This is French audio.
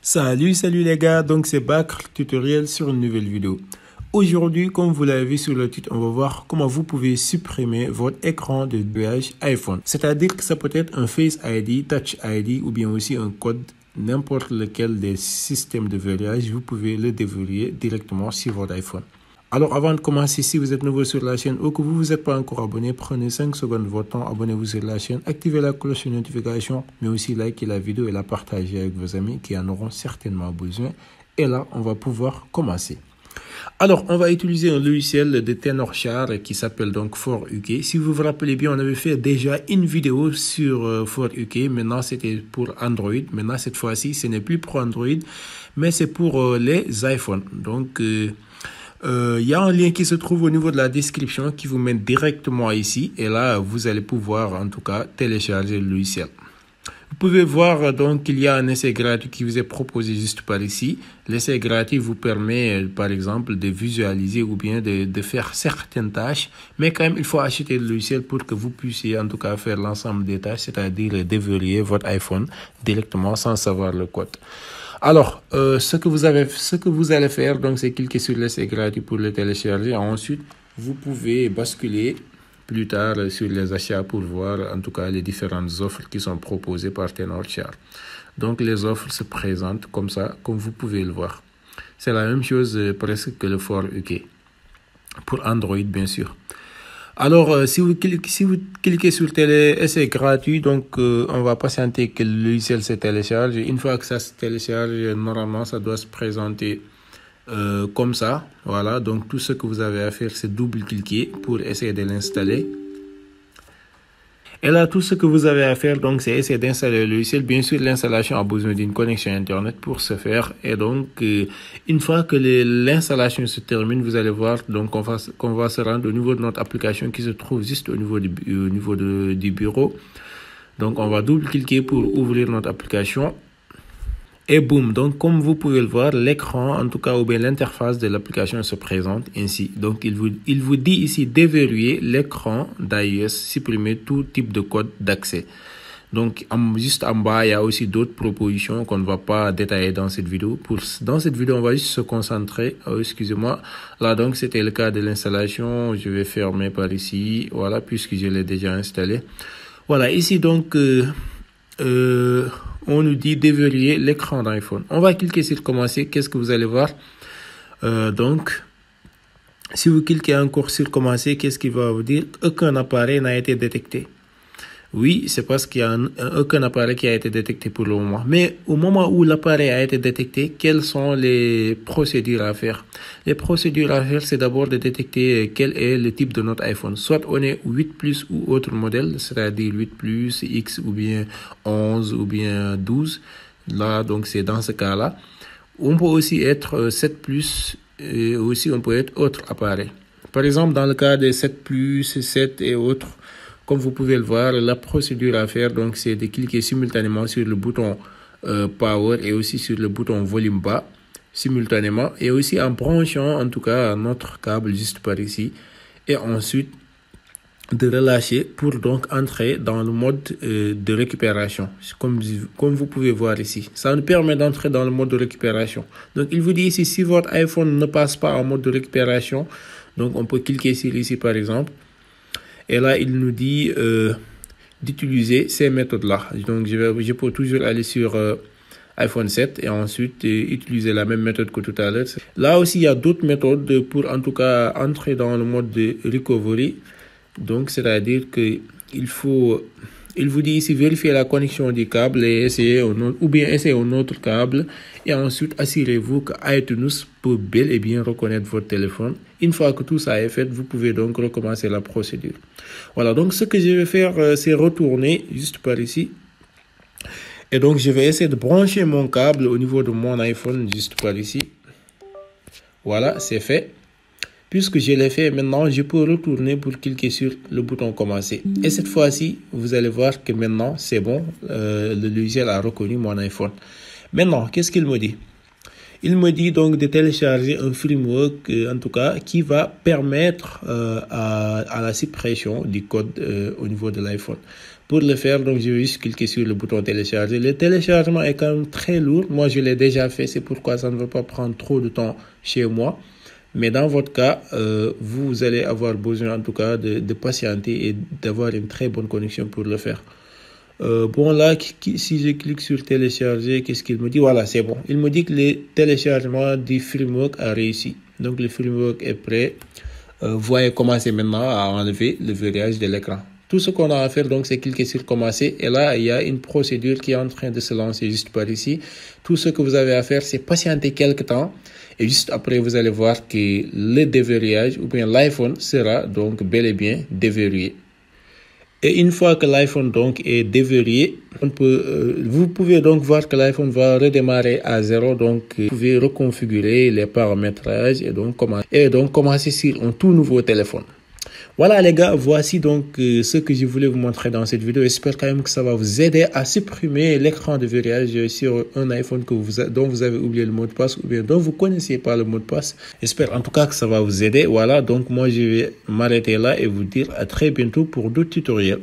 Salut les gars, donc c'est Bakr tutoriel sur une nouvelle vidéo. Aujourd'hui, comme vous l'avez vu sur le titre, on va voir comment vous pouvez supprimer votre écran de verrouillage iPhone. C'est-à-dire que ça peut être un Face ID, Touch ID ou bien aussi un code, n'importe lequel des systèmes de verrouillage, vous pouvez le déverrouiller directement sur votre iPhone. Alors avant de commencer, si vous êtes nouveau sur la chaîne ou que vous ne vous êtes pas encore abonné, prenez 5 secondes de votre temps, abonnez-vous sur la chaîne, activez la cloche de notification, mais aussi likez la vidéo et la partagez avec vos amis qui en auront certainement besoin. Et là, on va pouvoir commencer. Alors, on va utiliser un logiciel de Tenorshare qui s'appelle donc ForUK. Si vous vous rappelez bien, on avait fait déjà une vidéo sur ForUK. Maintenant, c'était pour Android. Maintenant, cette fois-ci, ce n'est plus pour Android, mais c'est pour les iPhones. Donc, il y a un lien qui se trouve au niveau de la description qui vous mène directement ici. Et là, vous allez pouvoir en tout cas télécharger le logiciel. Vous pouvez voir donc qu'il y a un essai gratuit qui vous est proposé juste par ici. L'essai gratuit vous permet par exemple de visualiser ou bien de faire certaines tâches. Mais quand même, il faut acheter le logiciel pour que vous puissiez en tout cas faire l'ensemble des tâches, c'est-à-dire déverrouiller votre iPhone directement sans savoir le code. Alors, ce que vous allez faire, donc, c'est cliquer sur l'essai gratuit pour le télécharger. Ensuite, vous pouvez basculer plus tard sur les achats pour voir, en tout cas, les différentes offres qui sont proposées par Tenorshare. Donc, les offres se présentent comme ça, comme vous pouvez le voir. C'est la même chose presque que le ForUK. Pour Android, bien sûr. Alors, si vous cliquez sur essai gratuit, donc on va patienter que le logiciel se télécharge. Une fois que ça se télécharge, normalement, ça doit se présenter comme ça. Voilà, donc tout ce que vous avez à faire, c'est double-cliquer pour essayer de l'installer. Et là, tout ce que vous avez à faire, donc, c'est essayer d'installer le logiciel. Bien sûr, l'installation a besoin d'une connexion Internet pour ce faire. Et donc, une fois que l'installation se termine, vous allez voir donc qu'on va se rendre au niveau de notre application qui se trouve juste au niveau du bureau. Donc, on va double-cliquer pour ouvrir notre application. Et boum, donc comme vous pouvez le voir, l'écran, en tout cas, ou bien l'interface de l'application se présente ainsi. Donc, il vous dit ici déverrouiller l'écran d'iOS, supprimer tout type de code d'accès. Donc, juste en bas, il y a aussi d'autres propositions qu'on ne va pas détailler dans cette vidéo. Dans cette vidéo, on va juste se concentrer. Oh, excusez-moi. Là, donc, c'était le cas de l'installation. Je vais fermer par ici. Voilà, puisque je l'ai déjà installé. Voilà, ici, donc, on nous dit déverrouiller l'écran d'iPhone. On va cliquer sur commencer. Qu'est-ce que vous allez voir? Donc, si vous cliquez encore sur commencer, qu'est-ce qu'il va vous dire? Aucun appareil n'a été détecté. Oui, c'est parce qu'il y a aucun appareil qui a été détecté pour le moment. Mais au moment où l'appareil a été détecté, quelles sont les procédures à faire? Les procédures à faire, c'est d'abord de détecter quel est le type de notre iPhone. Soit on est 8 Plus ou autre modèle, c'est-à-dire 8 Plus, X ou bien 11 ou bien 12. Là, donc c'est dans ce cas-là. On peut aussi être 7 Plus et aussi on peut être autre appareil. Par exemple, dans le cas des 7 Plus, 7 et autres, comme vous pouvez le voir, la procédure à faire, donc, c'est de cliquer simultanément sur le bouton Power et aussi sur le bouton Volume bas, simultanément, et aussi en branchant, en tout cas, notre câble juste par ici, et ensuite de relâcher pour donc entrer dans le mode de récupération, comme vous pouvez voir ici. Ça nous permet d'entrer dans le mode de récupération. Donc, il vous dit ici, si votre iPhone ne passe pas en mode de récupération, donc on peut cliquer sur ici, par exemple. Et là, il nous dit d'utiliser ces méthodes-là. Donc, je peux toujours aller sur iPhone 7 et ensuite utiliser la même méthode que tout à l'heure. Là aussi, il y a d'autres méthodes pour, en tout cas, entrer dans le mode de recovery. Donc, c'est-à-dire qu'il faut... Il vous dit ici, vérifier la connexion du câble et essayer un autre câble. Et ensuite, assurez-vous que iTunes peut bel et bien reconnaître votre téléphone. Une fois que tout ça est fait, vous pouvez donc recommencer la procédure. Voilà, donc ce que je vais faire, c'est retourner juste par ici. Et donc, je vais essayer de brancher mon câble au niveau de mon iPhone juste par ici. Voilà, c'est fait. Puisque je l'ai fait, maintenant, je peux retourner pour cliquer sur le bouton commencer. Et cette fois-ci, vous allez voir que maintenant, c'est bon. Le logiciel a reconnu mon iPhone. Maintenant, qu'est-ce qu'il me dit? Il me dit donc de télécharger un framework, en tout cas, qui va permettre à la suppression du code au niveau de l'iPhone. Pour le faire, donc je vais juste cliquer sur le bouton télécharger. Le téléchargement est quand même très lourd. Moi, je l'ai déjà fait, c'est pourquoi ça ne va pas prendre trop de temps chez moi. Mais dans votre cas, vous allez avoir besoin en tout cas de patienter et d'avoir une très bonne connexion pour le faire. Bon, là, si je clique sur télécharger, qu'est-ce qu'il me dit? Voilà, c'est bon. Il me dit que le téléchargement du framework a réussi. Donc, le framework est prêt. Vous voyez commencer maintenant à enlever le verrouillage de l'écran. Tout ce qu'on a à faire, donc, c'est cliquer sur commencer. Et là, il y a une procédure qui est en train de se lancer juste par ici. Tout ce que vous avez à faire, c'est patienter quelques temps. Et juste après, vous allez voir que le déverrouillage ou bien l'iPhone sera donc bel et bien déverrouillé. Et une fois que l'iPhone donc est déverrouillé, vous pouvez donc voir que l'iPhone va redémarrer à 0. Donc, vous pouvez reconfigurer les paramétrages et donc commencer sur un tout nouveau téléphone. Voilà les gars, voici donc ce que je voulais vous montrer dans cette vidéo. J'espère quand même que ça va vous aider à supprimer l'écran de verrouillage sur un iPhone dont vous avez oublié le mot de passe ou bien dont vous ne connaissiez pas le mot de passe. J'espère en tout cas que ça va vous aider. Voilà, donc moi je vais m'arrêter là et vous dire à très bientôt pour d'autres tutoriels.